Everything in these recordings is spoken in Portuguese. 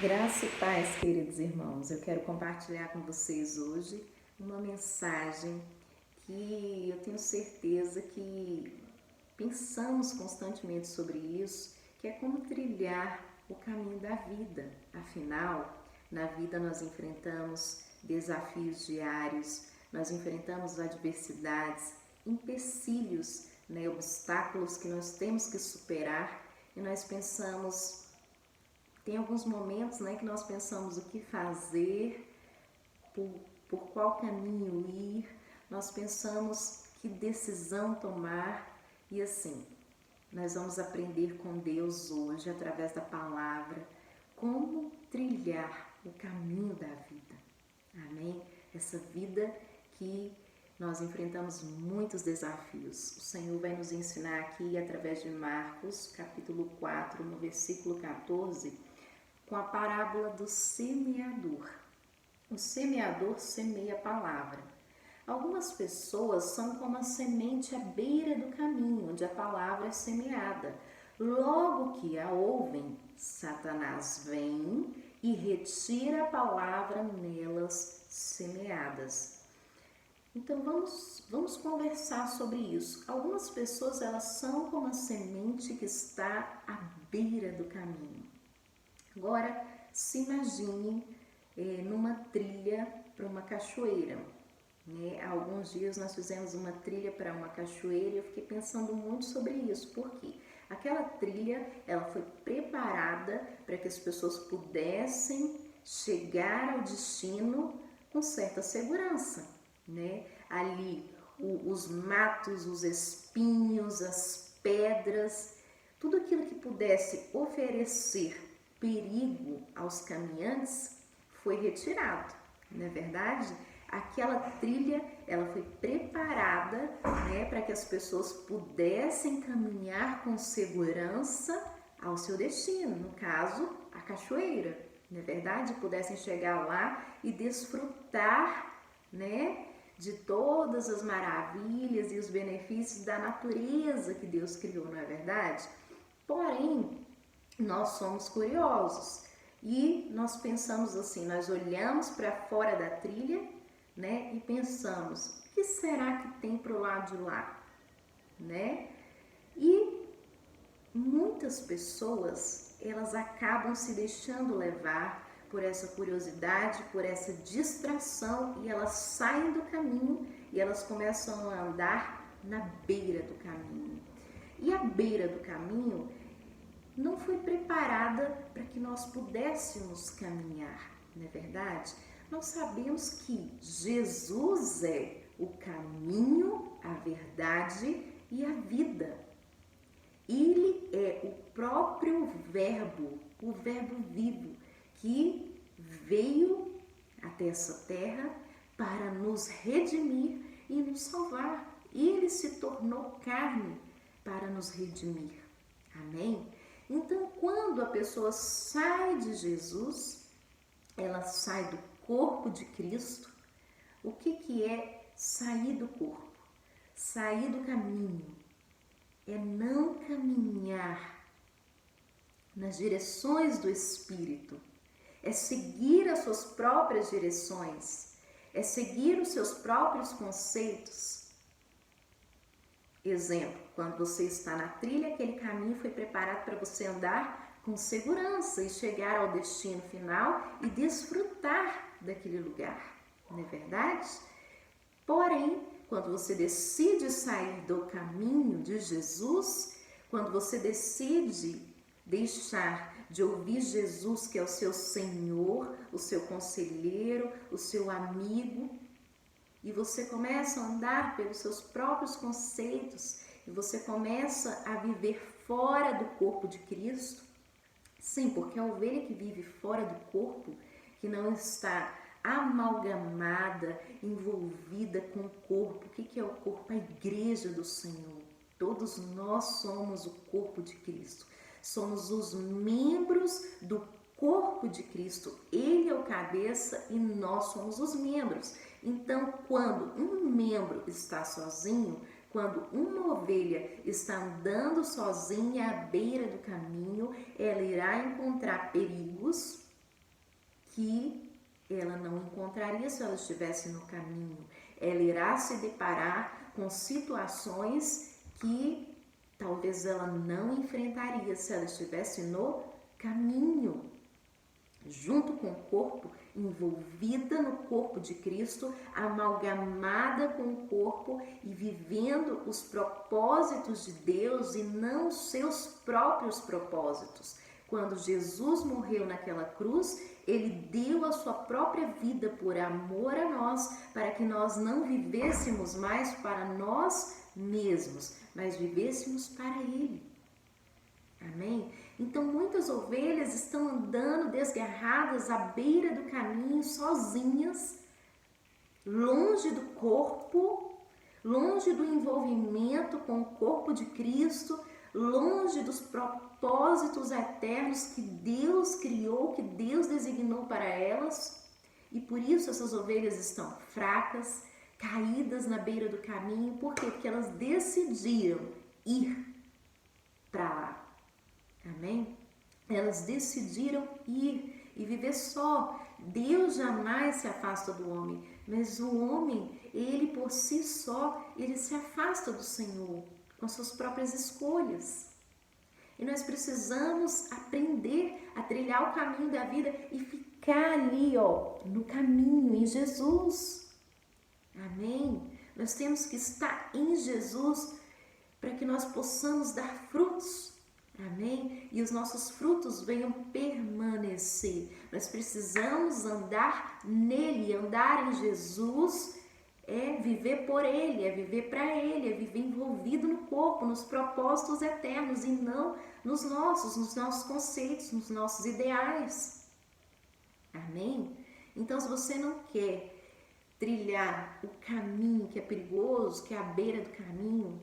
Graça e paz, queridos irmãos. Eu quero compartilhar com vocês hoje uma mensagem que eu tenho certeza que pensamos constantemente sobre isso, que é como trilhar o caminho da vida. Afinal, na vida nós enfrentamos desafios diários, nós enfrentamos adversidades, empecilhos, obstáculos que nós temos que superar e nós pensamos. Tem alguns momentos, que nós pensamos o que fazer, por, por qual caminho ir, nós pensamos que decisão tomar e assim, nós vamos aprender com Deus hoje, através da palavra, como trilhar o caminho da vida. Amém? Essa vida que nós enfrentamos muitos desafios. O Senhor vai nos ensinar aqui através de Marcos, capítulo 4, no versículo 14, com a parábola do semeador. O semeador semeia a palavra. Algumas pessoas são como a semente à beira do caminho, onde a palavra é semeada. Logo que a ouvem, Satanás vem e retira a palavra nelas semeadas. Então vamos conversar sobre isso. Algumas pessoas elas são como a semente que está à beira do caminho. Agora, se imagine numa trilha para uma cachoeira. Há alguns dias nós fizemos uma trilha para uma cachoeira e eu fiquei pensando muito sobre isso, porque aquela trilha ela foi preparada para que as pessoas pudessem chegar ao destino com certa segurança. Ali os matos, os espinhos, as pedras, tudo aquilo que pudesse oferecer perigo aos caminhantes foi retirado, não é verdade? Aquela trilha ela foi preparada para que as pessoas pudessem caminhar com segurança ao seu destino, no caso, a cachoeira, não é verdade? Pudessem chegar lá e desfrutar de todas as maravilhas e os benefícios da natureza que Deus criou, não é verdade? Porém, nós somos curiosos e nós pensamos assim, nós olhamos para fora da trilha, e pensamos, o que será que tem para o lado de lá, E muitas pessoas, elas acabam se deixando levar por essa curiosidade, por essa distração e elas saem do caminho e elas começam a andar na beira do caminho. E a beira do caminho não foi preparada para que nós pudéssemos caminhar, não é verdade? Nós sabemos que Jesus é o caminho, a verdade e a vida. Ele é o próprio Verbo, o Verbo vivo, que veio até essa terra para nos redimir e nos salvar. Ele se tornou carne para nos redimir. Amém? Então, quando a pessoa sai de Jesus, ela sai do corpo de Cristo. O que é sair do corpo? Sair do caminho é não caminhar nas direções do Espírito, é seguir as suas próprias direções, é seguir os seus próprios conceitos. Exemplo, quando você está na trilha, aquele caminho foi preparado para você andar com segurança e chegar ao destino final e desfrutar daquele lugar, não é verdade? Porém, quando você decide sair do caminho de Jesus, quando você decide deixar de ouvir Jesus, que é o seu Senhor, o seu conselheiro, o seu amigo, e você começa a andar pelos seus próprios conceitos e você começa a viver fora do corpo de Cristo. Sim, porque a ovelha que vive fora do corpo, que não está amalgamada, envolvida com o corpo. O que é o corpo? A igreja do Senhor. Todos nós somos o corpo de Cristo. Somos os membros do corpo de Cristo. Ele é o cabeça e nós somos os membros. Então, quando um membro está sozinho, quando uma ovelha está andando sozinha à beira do caminho, ela irá encontrar perigos, que ela não encontraria se ela estivesse no caminho. Ela irá se deparar com situações que talvez ela não enfrentaria se ela estivesse no caminho, junto com o corpo, envolvida no corpo de Cristo, amalgamada com o corpo e vivendo os propósitos de Deus e não os seus próprios propósitos. Quando Jesus morreu naquela cruz, ele deu a sua própria vida por amor a nós, para que nós não vivêssemos mais para nós mesmos, mas vivêssemos para ele. Amém? Então muitas ovelhas estão andando desgarradas à beira do caminho, sozinhas, longe do corpo, longe do envolvimento com o corpo de Cristo, longe dos propósitos eternos que Deus criou, que Deus designou para elas. E por isso essas ovelhas estão fracas, caídas na beira do caminho. Por quê? Porque elas decidiram ir para lá. Amém? Elas decidiram ir e viver só. Deus jamais se afasta do homem, mas o homem, ele por si só, ele se afasta do Senhor com suas próprias escolhas. E nós precisamos aprender a trilhar o caminho da vida e ficar ali, no caminho, em Jesus. Amém? Nós temos que estar em Jesus para que nós possamos dar frutos. Amém? E os nossos frutos venham permanecer. Nós precisamos andar nele, andar em Jesus, é viver por ele, é viver para ele, é viver envolvido no corpo, nos propósitos eternos e não nos nossos conceitos, nos nossos ideais. Amém? Então, se você não quer trilhar o caminho que é perigoso, que é a beira do caminho,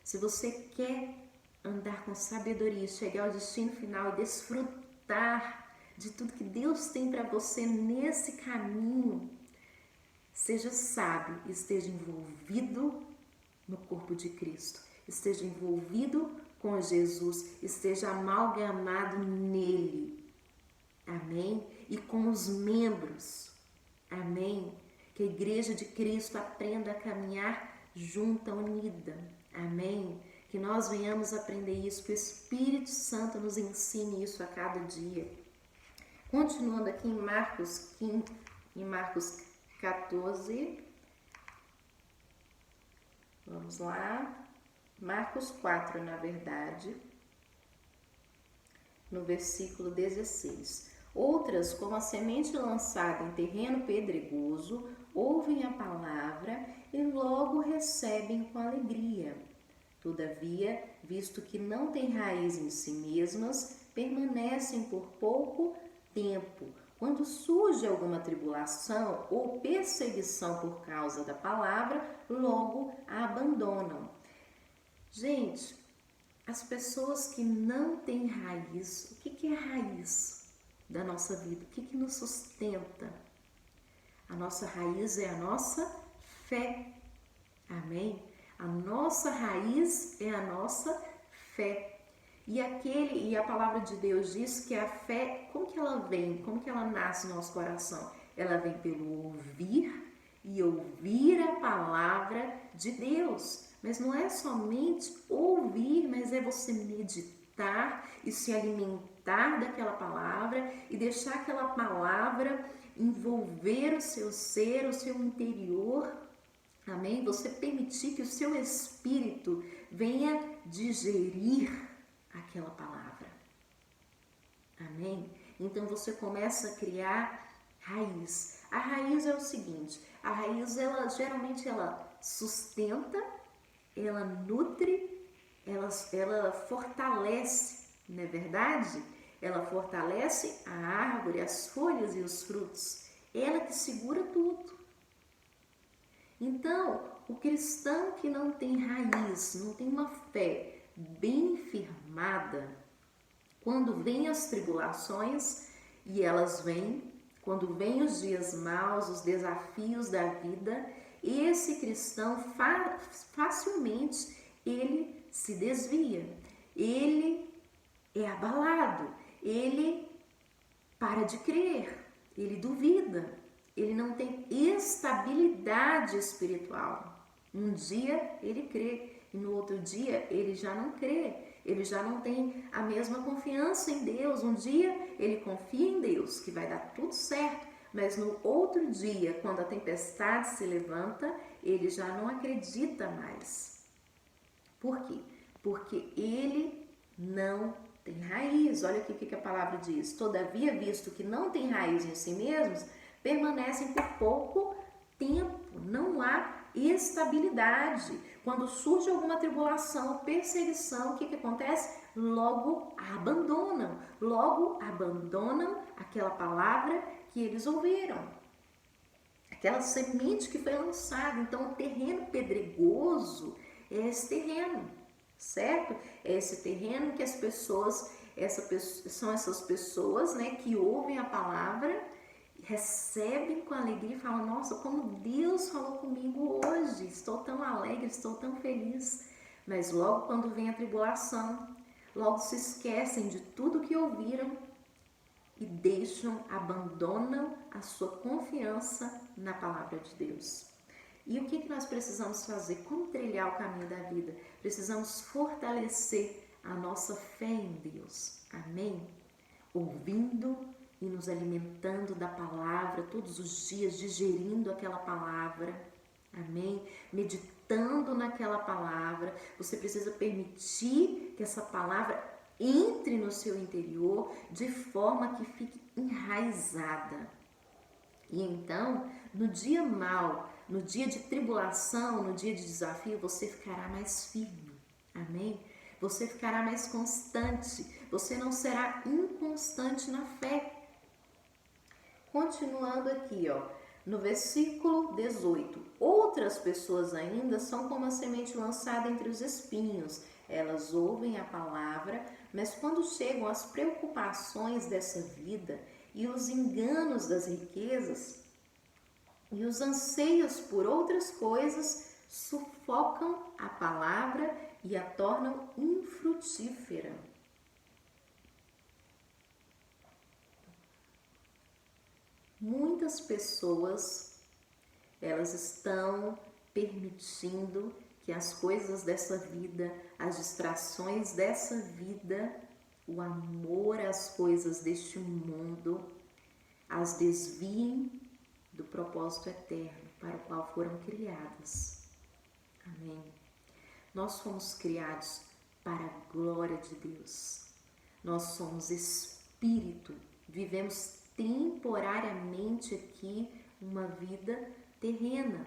se você quer andar com sabedoria, chegar ao destino final e desfrutar de tudo que Deus tem para você nesse caminho, seja sábio, esteja envolvido no corpo de Cristo, esteja envolvido com Jesus, esteja amalgamado nele, amém? E com os membros, amém? Que a igreja de Cristo aprenda a caminhar junta, unida, amém? Que nós venhamos aprender isso, que o Espírito Santo nos ensine isso a cada dia. Continuando aqui em Marcos 15, em Marcos 14, vamos lá, Marcos 4, na verdade, no versículo 16. Outras, como a semente lançada em terreno pedregoso, ouvem a palavra e logo recebem com alegria. Todavia, visto que não têm raiz em si mesmas, permanecem por pouco tempo. Quando surge alguma tribulação ou perseguição por causa da palavra, logo a abandonam. Gente, as pessoas que não têm raiz, o que é a raiz da nossa vida? O que nos sustenta? A nossa raiz é a nossa fé. Amém? A nossa raiz é a nossa fé. E a palavra de Deus diz que a fé, como que ela vem? Como que ela nasce no nosso coração? Ela vem pelo ouvir e ouvir a palavra de Deus. Mas não é somente ouvir, mas é você meditar e se alimentar daquela palavra e deixar aquela palavra envolver o seu ser, o seu interior. Amém? Você permitir que o seu espírito venha digerir aquela palavra. Amém? Então você começa a criar raiz. A raiz é o seguinte, a raiz geralmente ela sustenta, ela nutre, ela fortalece, não é verdade? Ela fortalece a árvore, as folhas e os frutos. Ela que segura tudo. Então, o cristão que não tem raiz, não tem uma fé bem firmada, quando vêm as tribulações, e elas vêm, quando vêm os dias maus, os desafios da vida, esse cristão facilmente ele se desvia, ele é abalado, ele para de crer, ele duvida, ele não tem estabilidade espiritual. Um dia ele crê e no outro dia ele já não crê, ele já não tem a mesma confiança em Deus. Um dia ele confia em Deus que vai dar tudo certo, mas no outro dia, quando a tempestade se levanta, ele já não acredita mais. Por quê? Porque ele não tem raiz. Olha aqui o que a palavra diz. Todavia, visto que não tem raiz em si mesmos, permanecem por pouco tempo. Não há estabilidade. Quando surge alguma tribulação, perseguição, o que acontece? Logo abandonam. Logo abandonam aquela palavra que eles ouviram. Aquela semente que foi lançada. Então, o terreno pedregoso é esse terreno, certo? É esse terreno que as pessoas, são essas pessoas, né, que ouvem a palavra, recebem com alegria e falam: nossa, como Deus falou comigo hoje, estou tão alegre, estou tão feliz. Mas logo quando vem a tribulação, logo se esquecem de tudo que ouviram e abandonam a sua confiança na palavra de Deus. E o que nós precisamos fazer? Como trilhar o caminho da vida? Precisamos fortalecer a nossa fé em Deus. Amém? Ouvindo e nos alimentando da palavra todos os dias, digerindo aquela palavra. Amém? Meditando naquela palavra. Você precisa permitir que essa palavra entre no seu interior de forma que fique enraizada. E então, no dia mau, no dia de tribulação, no dia de desafio, você ficará mais firme. Amém? Você ficará mais constante. Você não será inconstante na fé. Continuando aqui, ó, no versículo 18. Outras pessoas ainda são como a semente lançada entre os espinhos. Elas ouvem a palavra, mas quando chegam as preocupações dessa vida e os enganos das riquezas e os anseios por outras coisas, sufocam a palavra e a tornam infrutífera. Muitas pessoas, elas estão permitindo que as coisas dessa vida, as distrações dessa vida, o amor às coisas deste mundo, as desviem do propósito eterno para o qual foram criadas. Amém? Nós fomos criados para a glória de Deus. Nós somos espírito, vivemos temporariamente aqui uma vida terrena.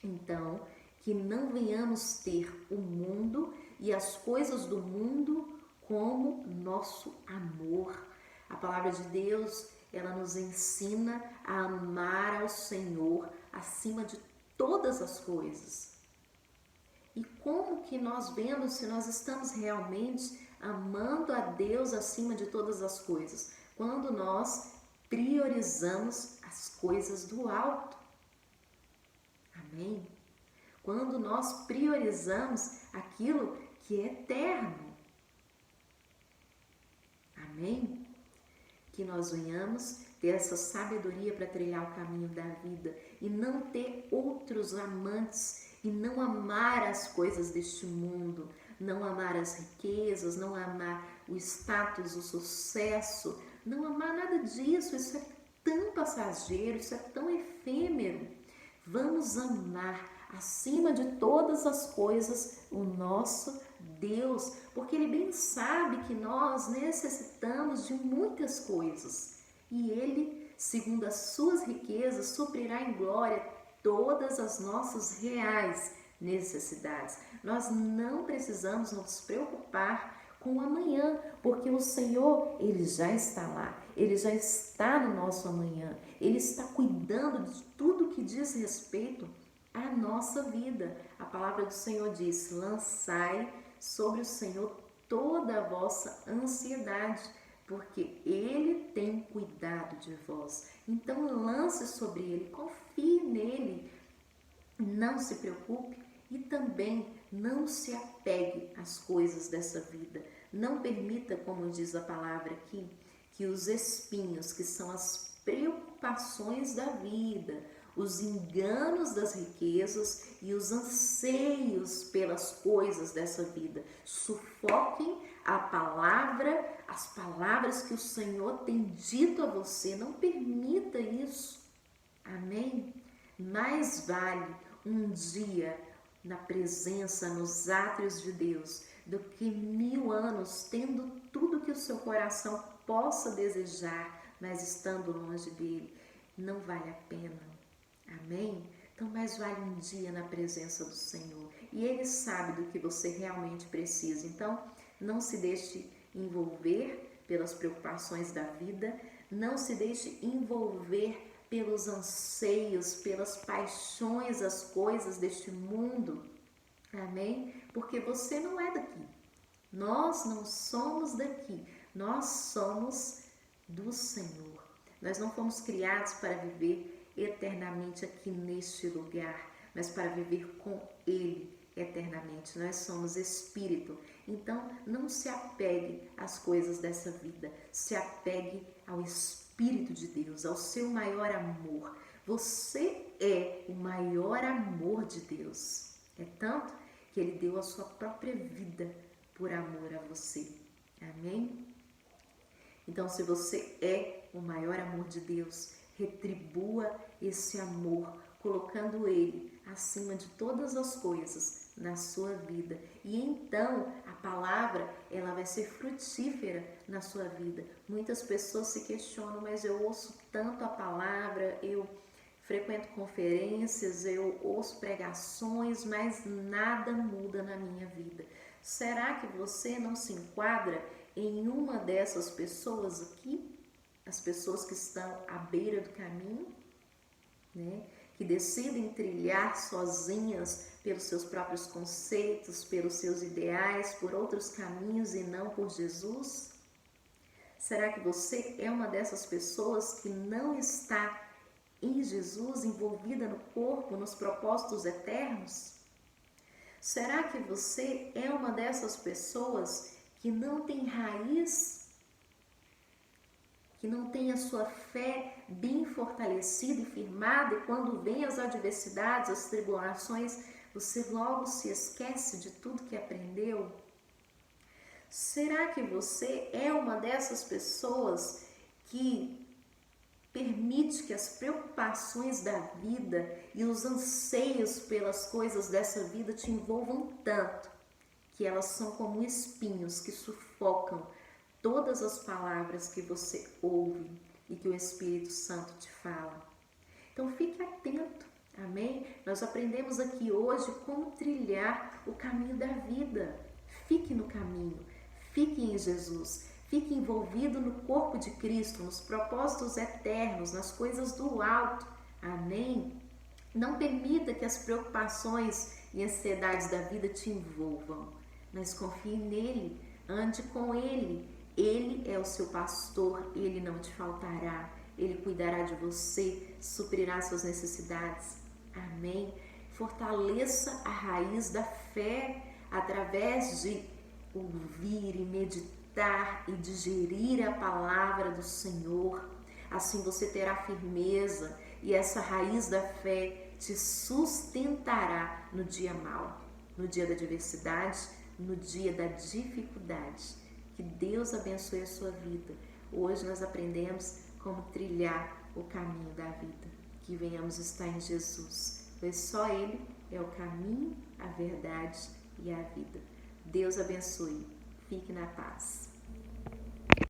Então, que não venhamos ter o mundo e as coisas do mundo como nosso amor. A palavra de Deus, ela nos ensina a amar ao Senhor acima de todas as coisas. E como que nós vemos se nós estamos realmente amando a Deus acima de todas as coisas? Quando nós priorizamos as coisas do alto. Amém? Quando nós priorizamos aquilo que é eterno. Amém? Que nós venhamos ter essa sabedoria para trilhar o caminho da vida e não ter outros amantes e não amar as coisas deste mundo, não amar as riquezas, não amar o status, o sucesso, não amar nada disso. Isso é tão passageiro, isso é tão efêmero. Vamos amar acima de todas as coisas o nosso Deus, porque Ele bem sabe que nós necessitamos de muitas coisas e Ele, segundo as suas riquezas, suprirá em glória todas as nossas reais necessidades. Nós não precisamos nos preocupar com o amanhã, porque o Senhor, Ele já está lá, Ele já está no nosso amanhã, Ele está cuidando de tudo que diz respeito à nossa vida. A palavra do Senhor diz: lançai sobre o Senhor toda a vossa ansiedade, porque Ele tem cuidado de vós. Então lance sobre Ele, confie nele, não se preocupe e também não se apegue às coisas dessa vida. Não permita, como diz a palavra aqui, que os espinhos, que são as preocupações da vida, os enganos das riquezas e os anseios pelas coisas dessa vida. Sufoquem a palavra, as palavras que o Senhor tem dito a você. Não permita isso. Amém? Mais vale um dia na presença, nos átrios de Deus, do que 1000 anos tendo tudo que o seu coração possa desejar, mas estando longe dele. Não vale a pena. Amém? Então, mais vale um dia na presença do Senhor. E Ele sabe do que você realmente precisa. Então, não se deixe envolver pelas preocupações da vida. Não se deixe envolver pelos anseios, pelas paixões, as coisas deste mundo. Amém? Porque você não é daqui. Nós não somos daqui. Nós somos do Senhor. Nós não fomos criados para viver eternamente aqui neste lugar, mas para viver com Ele eternamente. Nós somos espírito. Então, não se apegue às coisas dessa vida. Se apegue ao Espírito de Deus, ao seu maior amor. Você é o maior amor de Deus. É tanto que Ele deu a sua própria vida por amor a você. Amém? Então, se você é o maior amor de Deus, retribua esse amor, colocando Ele acima de todas as coisas na sua vida. E então, a palavra, ela vai ser frutífera na sua vida. Muitas pessoas se questionam, mas eu ouço tanto a palavra, eu frequento conferências, eu ouço pregações, mas nada muda na minha vida. Será que você não se enquadra em uma dessas pessoas aqui? As pessoas que estão à beira do caminho, né? Que decidem trilhar sozinhas pelos seus próprios conceitos, pelos seus ideais, por outros caminhos e não por Jesus? Será que você é uma dessas pessoas que não está em Jesus, envolvida no corpo, nos propósitos eternos? Será que você é uma dessas pessoas que não tem raiz, que não tem a sua fé bem fortalecida e firmada, e quando vem as adversidades, as tribulações, você logo se esquece de tudo que aprendeu? Será que você é uma dessas pessoas que permite que as preocupações da vida e os anseios pelas coisas dessa vida te envolvam tanto que elas são como espinhos que sufocam todas as palavras que você ouve e que o Espírito Santo te fala? Então fique atento, amém? Nós aprendemos aqui hoje como trilhar o caminho da vida. Fique no caminho, fique em Jesus, fique envolvido no corpo de Cristo, nos propósitos eternos, nas coisas do alto, amém? Não permita que as preocupações e ansiedades da vida te envolvam, mas confie nele, ande com ele. Ele é o seu pastor, ele não te faltará, ele cuidará de você, suprirá suas necessidades. Amém? Fortaleça a raiz da fé através de ouvir e meditar e digerir a palavra do Senhor. Assim você terá firmeza e essa raiz da fé te sustentará no dia mau, no dia da adversidade, no dia da dificuldade. Que Deus abençoe a sua vida. Hoje nós aprendemos como trilhar o caminho da vida. Que venhamos estar em Jesus, pois só Ele é o caminho, a verdade e a vida. Deus abençoe. Fique na paz.